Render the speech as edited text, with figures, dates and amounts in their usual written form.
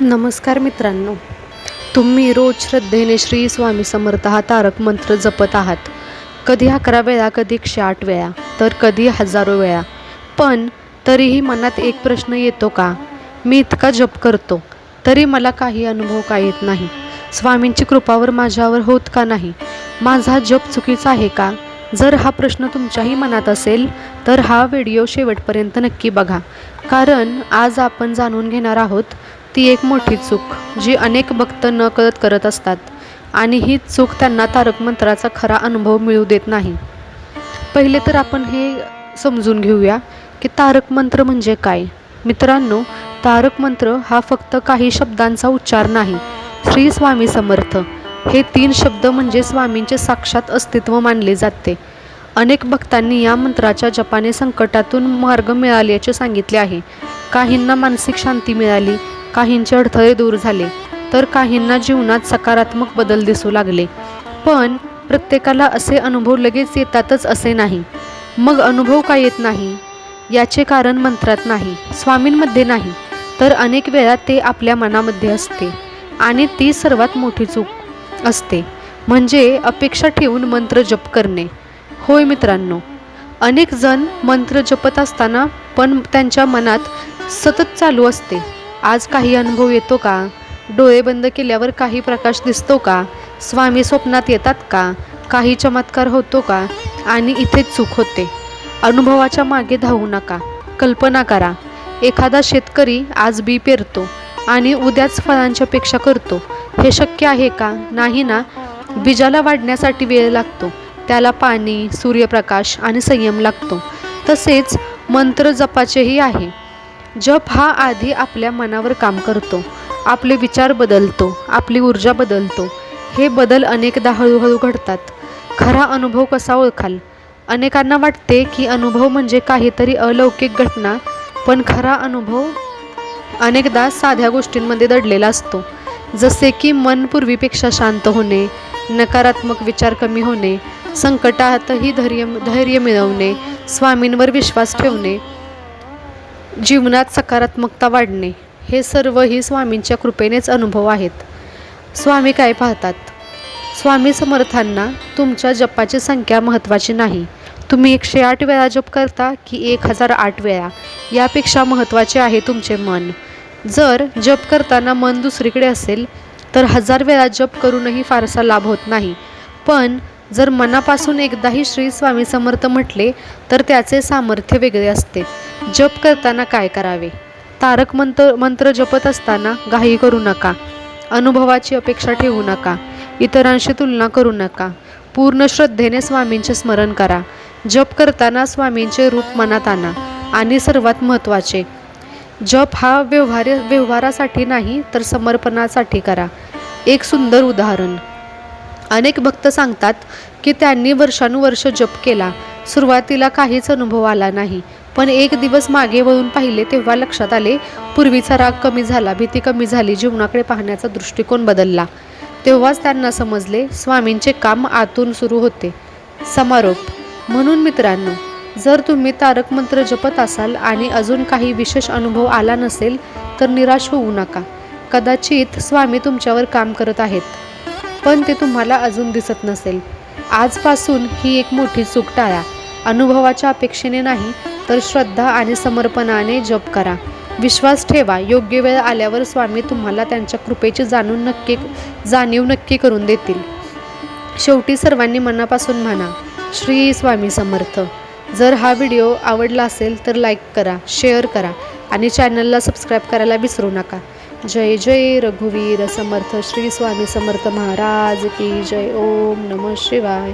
नमस्कार मित्रांनो, तुम्ही रोज श्रद्धेने श्री स्वामी समर्थ हा तारक मंत्र जपत आहात. कधी 11 वेळा, कधी 108 वेळा, तर कधी हजारो वेळा. पण तरीही मनात एक प्रश्न येतो का? मी इतका जप करतो तरी मला काही अनुभव का येत नाही? स्वामींची कृपावर माझ्यावर होत का नाही? माझा जप चुकीचा आहे का? जर हा प्रश्न तुमच्याही मनात असेल तर हा व्हिडिओ शेवटपर्यंत नक्की बघा, कारण आज आपण जाणून घेणार आहोत ती एक मोठी चूक जी अनेक भक्त नकळत करत असतात, आणि ही चूक त्यांना तारक मंत्राचा खरा अनुभव मिळू देत नाही. पहिले तर आपण हे समजून घेऊया की तारक मंत्र म्हणजे काय. मित्रांनो, तारक मंत्र हा फक्त काही शब्दांचा उच्चार नाही. श्री स्वामी समर्थ हे 3 शब्द म्हणजे स्वामींचे साक्षात अस्तित्व मानले जाते. अनेक भक्तांनी या मंत्राच्या जपाने संकटातून मार्ग मिळाल्याचे सांगितले आहे. काहींना मानसिक शांती मिळाली, काहींचे अडथळे दूर झाले, तर काहींना जीवनात सकारात्मक बदल दिसू लागले. पण प्रत्येकाला असे अनुभव लगेच येतातच असे नाही. मग अनुभव का येत नाही? याचे कारण मंत्रात नाही, स्वामींमध्ये नाही, तर अनेक वेळा ते आपल्या मनामध्ये असते. आणि ती सर्वात मोठी चूक असते, म्हणजे अपेक्षा ठेवून मंत्र जप करणे. होय मित्रांनो, अनेक जण मंत्र जपत असताना पण त्यांच्या मनात सतत चालू असते, आज काही अनुभव येतो का? डोळे बंद केल्यावर काही प्रकाश दिसतो का? स्वामी स्वप्नात येतात का? काही चमत्कार होतो का? आणि इथेच चूक होते. अनुभवाच्या मागे धावू नका. कल्पना करा, एखादा शेतकरी आज बी पेरतो आणि उद्याच फळांची अपेक्षा करतो. हे शक्य आहे का? नाही ना. बीजाला वाढण्यासाठी वेळ लागतो, त्याला पाणी, सूर्यप्रकाश आणि संयम लागतो. तसेच मंत्र जपाचेही आहे. जप हा आधी आपल्या मनावर काम करतो, आपले विचार बदलतो, आपली ऊर्जा बदलतो. हे बदल अनेकदा हळूहळू घडतात. खरा अनुभव कसा ओळखाल? अनेकांना वाटते की अनुभव म्हणजे काहीतरी अलौकिक घटना, पण खरा अनुभव अनेकदा साध्या गोष्टींमध्ये दडलेला असतो. जसे की मन पूर्वीपेक्षा शांत होणे, नकारात्मक विचार कमी होणे, संकटातही धैर्य मिळवणे, स्वामींवर विश्वास ठेवणे, जीवनात सकारात्मकता वाढणे. हे सर्व ही स्वामींच्या कृपेनेच अनुभव आहेत. स्वामी काय पाहतात? स्वामी समर्थांना तुमच्या जपाची संख्या महत्त्वाची नाही. तुम्ही 108 वेळा जप करता की 1008 वेळा, यापेक्षा महत्त्वाचे आहे तुमचे मन. जर जप करताना मन दुसरीकडे असेल तर 1000 वेळा जप करूनही फारसा लाभ होत नाही. पण जर मनापासून एकदाही श्री स्वामी समर्थ म्हटले तर त्याचे सामर्थ्य वेगळे असते. जप करताना काय करावे? तारक मंत्र जपत असताना घाई करू नका, अनुभवाची अपेक्षा ठेवू नका, इतरांशी तुलना करू नका. पूर्ण श्रद्धेने स्वामींचे स्मरण करा. जप करताना स्वामींचे रूप मनात आणा. आणि सर्वात महत्त्वाचे, जप हा व्यवहारासाठी नाही तर समर्पणासाठी करा. एक सुंदर उदाहरण. अनेक भक्त सांगतात की त्यांनी वर्षानुवर्ष जप केला, सुरुवातीला काहीच अनुभव आला नाही, पण एक दिवस मागे वळून पाहिले तेव्हा लक्षात आले, पूर्वीचा राग कमी झाला, भीती कमी झाली, जीवनाकडे पाहण्याचा दृष्टिकोन बदलला. तेव्हाच त्यांना समजले स्वामींचे काम आतून सुरू होते. समारोप. म्हणून मित्रांनो, जर तुम्ही तारक मंत्र जपत असाल आणि अजून काही विशेष अनुभव आला नसेल तर निराश होऊ नका. कदाचित स्वामी तुमच्यावर काम करत आहेत, पण ते तुम्हाला अजून दिसत नसेल. आजपासून ही एक मोठी चूक टाळा. अनुभवाच्या अपेक्षेने नाही तर श्रद्धा आणि समर्पणाने जप करा. विश्वास ठेवा, योग्य वेळ आल्यावर स्वामी तुम्हाला त्यांच्या कृपेची जाणीव नक्की करून देतील. शेवटी सर्वांनी मनापासून म्हणा, श्री स्वामी समर्थ. जर हा व्हिडिओ आवडला असेल तर लाईक करा, शेअर करा आणि चॅनलला सबस्क्राईब करायला विसरू नका. जय जय रघुवीर समर्थ श्री स्वामी समर्थ महाराज की जय. ओम नमः शिवाय.